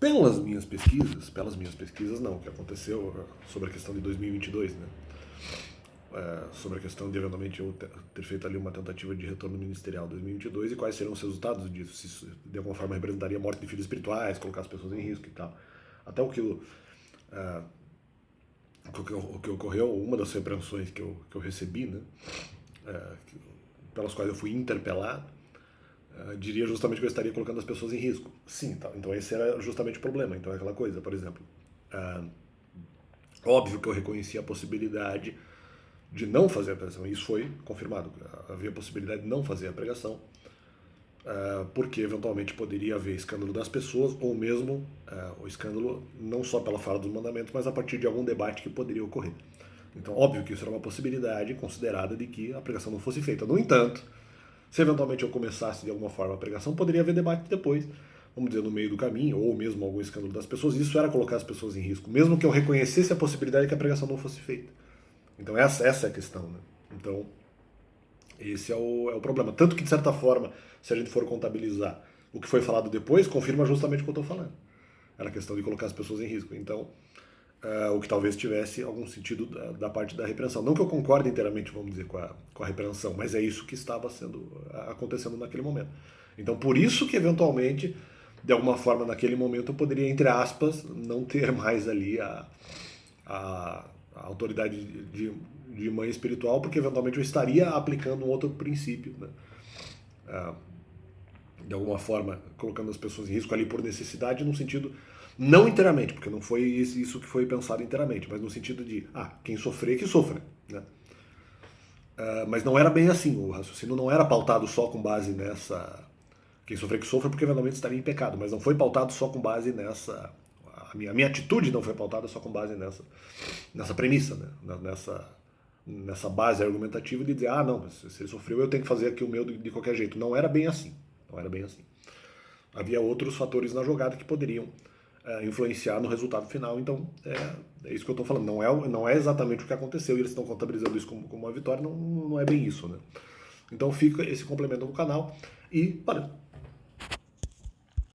pelas minhas pesquisas não, o que aconteceu sobre a questão de 2022, né? Sobre a questão de eventualmente eu ter feito ali uma tentativa de retorno ministerial em 2022 e quais serão os resultados disso, se isso de alguma forma representaria a morte de filhos espirituais, colocar as pessoas em risco e tal. Até o que ocorreu, uma das repreensões que eu recebi, né, pelas quais eu fui interpelado, diria justamente que eu estaria colocando as pessoas em risco. Sim, tá. Então esse era justamente o problema. Então é aquela coisa, por exemplo, óbvio que eu reconheci a possibilidade de não fazer a pregação. Isso foi confirmado. Havia a possibilidade de não fazer a pregação, porque eventualmente poderia haver escândalo das pessoas, ou mesmo o escândalo não só pela fala dos mandamentos, mas a partir de algum debate que poderia ocorrer. Então, óbvio que isso era uma possibilidade considerada de que a pregação não fosse feita. No entanto, se eventualmente eu começasse de alguma forma a pregação, poderia haver debate depois, vamos dizer, no meio do caminho, ou mesmo algum escândalo das pessoas. Isso era colocar as pessoas em risco, mesmo que eu reconhecesse a possibilidade de que a pregação não fosse feita. Então essa é a questão, né? Então esse é o problema. Tanto que, de certa forma, se a gente for contabilizar o que foi falado depois, confirma justamente o que eu estou falando. Era a questão de colocar as pessoas em risco. Então, o que talvez tivesse algum sentido da parte da repreensão. Não que eu concorde inteiramente, vamos dizer, com a repreensão, mas é isso que estava acontecendo naquele momento. Então, por isso que, eventualmente, de alguma forma, naquele momento, eu poderia, entre aspas, não ter mais ali a autoridade de mãe espiritual, porque eventualmente eu estaria aplicando um outro princípio, né? De alguma forma colocando as pessoas em risco ali por necessidade, no sentido, não inteiramente, porque não foi isso que foi pensado inteiramente, mas no sentido de, quem sofrer, que sofra, né? Mas não era bem assim, o raciocínio não era pautado só com base nessa, quem sofrer que sofra, porque eventualmente estaria em pecado, mas não foi pautado só com base nessa, a minha atitude não foi pautada só com base nessa premissa, né? Nessa base argumentativa de dizer, não, mas se ele sofreu, eu tenho que fazer aqui o meu de qualquer jeito. Não era bem assim. Não era bem assim. Havia outros fatores na jogada que poderiam influenciar no resultado final. Então, é isso que eu estou falando. Não é exatamente o que aconteceu e eles estão contabilizando isso como uma vitória. Não é bem isso, né? Então fica esse complemento no canal. E, olha,